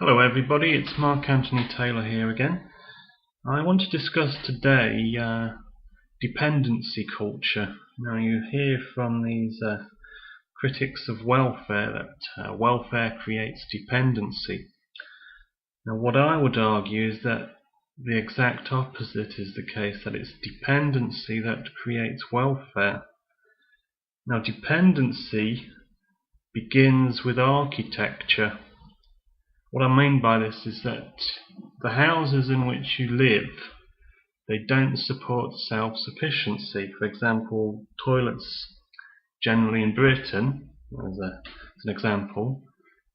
Hello everybody, it's Mark Anthony Taylor here again. I want to discuss today dependency culture. Now you hear from these critics of welfare that welfare creates dependency. Now what I would argue is that the exact opposite is the case, that it's dependency that creates welfare. Now dependency begins with architecture. What I mean by this is that the houses in which you live, they don't support self-sufficiency. For example, toilets generally in Britain, as an example,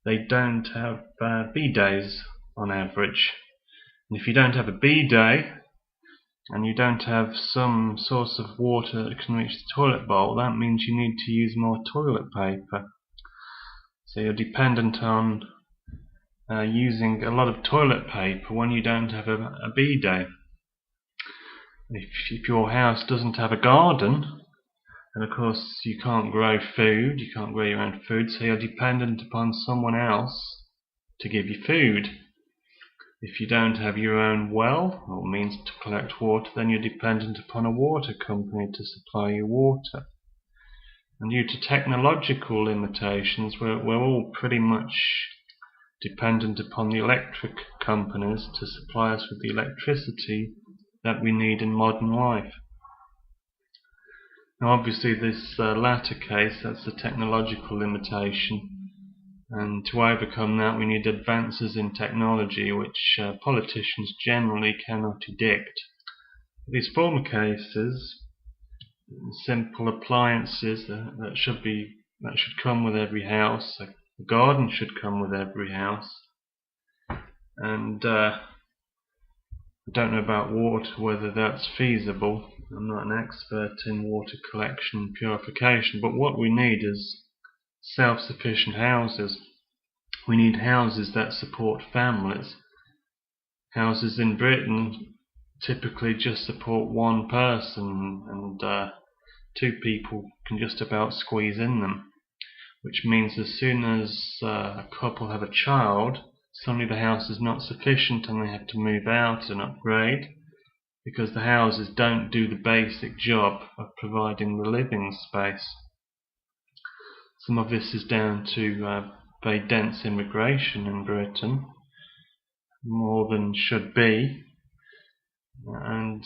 they don't have bidets on average. And if you don't have a bidet and you don't have some source of water that can reach the toilet bowl, that means you need to use more toilet paper. So you're dependent on using a lot of toilet paper when you don't have a bidet. If your house doesn't have a garden, then of course you can't grow food, you can't grow your own food, so you're dependent upon someone else to give you food. If you don't have your own well or means to collect water, then you're dependent upon a water company to supply you water. And due to technological limitations, we're all pretty much dependent upon the electric companies to supply us with the electricity that we need in modern life. Now obviously this latter case, that's the technological limitation, and to overcome that we need advances in technology which politicians generally cannot predict. These former cases, simple appliances that should come with every house. The garden should come with every house. And I don't know about water, whether that's feasible. I'm not an expert in water collection and purification, but what we need is self-sufficient houses. We need houses that support families. Houses in Britain typically just support one person, and two people can just about squeeze in them. Which means as soon as a couple have a child, suddenly the house is not sufficient and they have to move out and upgrade, because the houses don't do the basic job of providing the living space. Some of this is down to very dense immigration in Britain, more than should be, and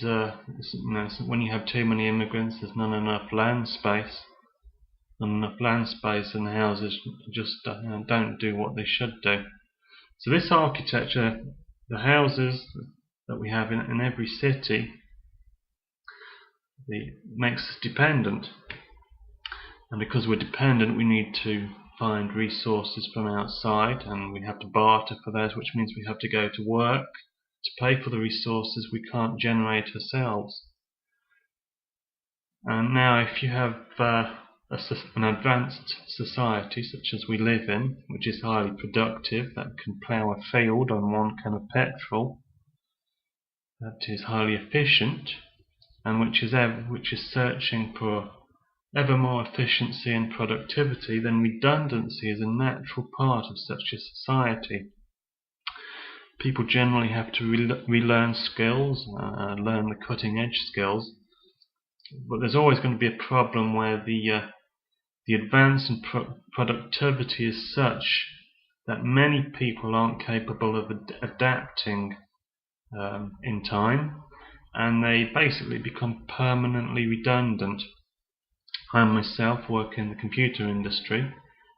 when you have too many immigrants, there's not enough land space. Enough land space, and the houses just don't do what they should do. So this architecture, the houses that we have in every city, makes us dependent. And because we're dependent, we need to find resources from outside, and we have to barter for those, which means we have to go to work to pay for the resources we can't generate ourselves. And now if you have an advanced society such as we live in, which is highly productive, that can plough a field on 1 can of petrol, that is highly efficient, and which is searching for ever more efficiency and productivity, then redundancy is a natural part of such a society. People generally have to relearn skills, learn the cutting edge skills, but there's always going to be a problem where the advance in productivity is such that many people aren't capable of adapting in time, and they basically become permanently redundant. I myself work in the computer industry,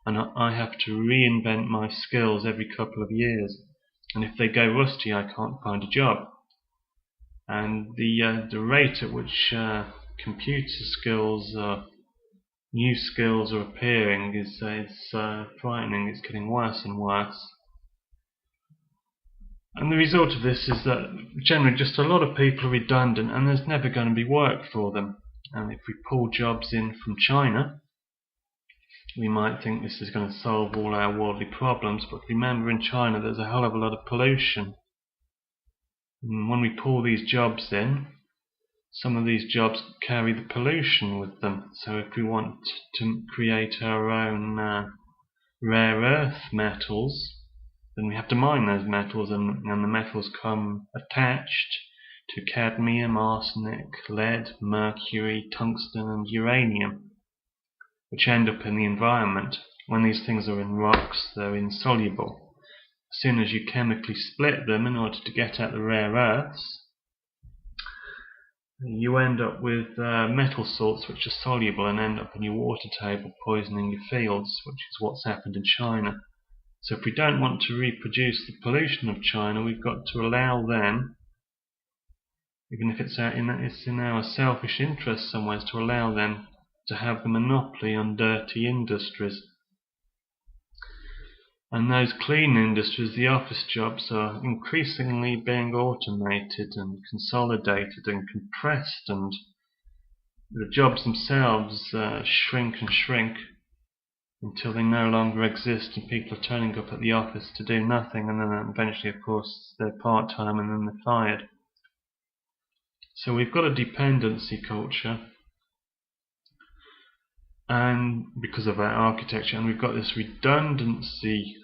and I have to reinvent my skills every couple of years, and if they go rusty I can't find a job. And the rate at which computer skills new skills are appearing is frightening. It's getting worse and worse. And the result of this is that generally just a lot of people are redundant, and there's never going to be work for them. And if we pull jobs in from China, we might think this is going to solve all our worldly problems, but remember, in China there's a hell of a lot of pollution. And when we pull these jobs in, some of these jobs carry the pollution with them. So if we want to create our own rare earth metals, then we have to mine those metals, and the metals come attached to cadmium, arsenic, lead, mercury, tungsten and uranium, which end up in the environment. When these things are in rocks, they're insoluble. As soon as you chemically split them in order to get at the rare earths, you end up with metal salts which are soluble and end up in your water table, poisoning your fields, which is what's happened in China. So if we don't want to reproduce the pollution of China, we've got to allow them, even if it's in our selfish interest somewhere, to allow them to have the monopoly on dirty industries. And those clean industries, the office jobs, are increasingly being automated and consolidated and compressed, and the jobs themselves shrink and shrink until they no longer exist, and people are turning up at the office to do nothing, and then eventually, of course, they're part-time and then they're fired. So we've got a dependency culture, and because of our architecture, and we've got this redundancy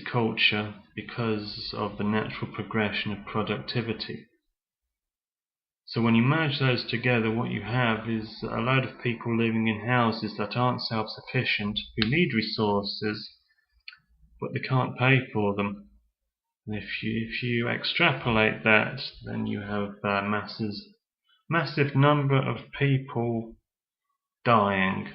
culture because of the natural progression of productivity. So when you merge those together, what you have is a load of people living in houses that aren't self-sufficient, who need resources, but they can't pay for them. And if you extrapolate that, then you have massive number of people dying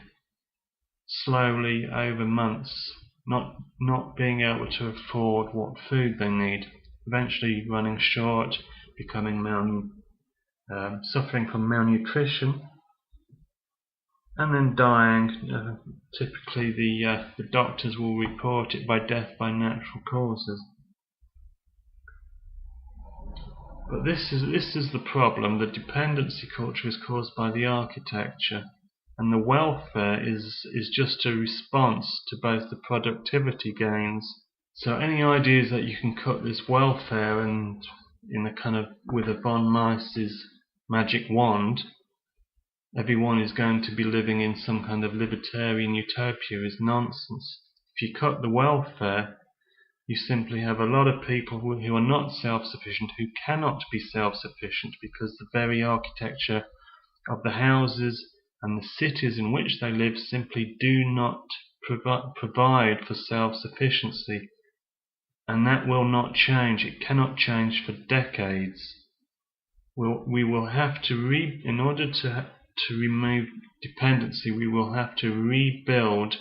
slowly over months, not being able to afford what food they need, eventually running short, becoming suffering from malnutrition, and then dying. Typically the doctors will report it by death by natural causes. But this is the problem. The dependency culture is caused by the architecture, and the welfare is just a response to both the productivity gains. So any ideas that you can cut this welfare and in a kind of with a von Mises magic wand, everyone is going to be living in some kind of libertarian utopia is nonsense. If you cut the welfare, you simply have a lot of people who are not self-sufficient, who cannot be self-sufficient because the very architecture of the houses and the cities in which they live simply do not provide for self-sufficiency. And that will not change. It cannot change for decades. We will have to in order to remove dependency, we will have to rebuild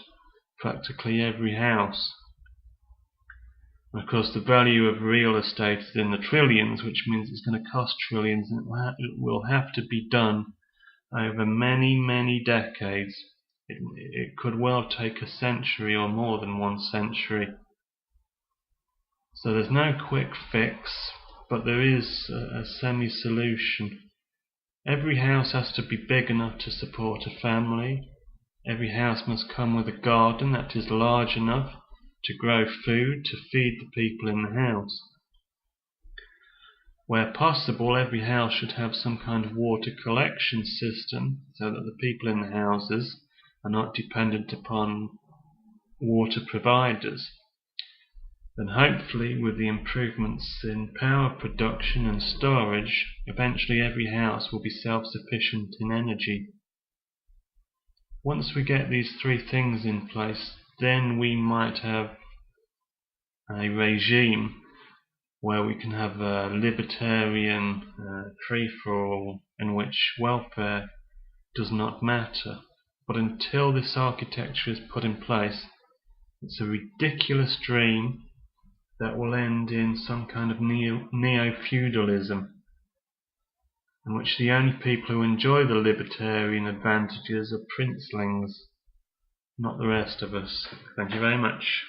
practically every house. And of course, the value of real estate is in the trillions, which means it's going to cost trillions, and it will have to be done over many decades. It could well take a century or more than 1 century. So there's no quick fix, but there is a semi-solution. Every house has to be big enough to support a family. Every house must come with a garden that is large enough to grow food to feed the people in the house. Where possible, every house should have some kind of water collection system so that the people in the houses are not dependent upon water providers. Then hopefully, with the improvements in power production and storage, eventually every house will be self-sufficient in energy. Once we get these 3 things in place, then we might have a regime where we can have a libertarian free-for-all in which welfare does not matter. But until this architecture is put in place, it's a ridiculous dream that will end in some kind of neo-feudalism, in which the only people who enjoy the libertarian advantages are princelings, not the rest of us. Thank you very much.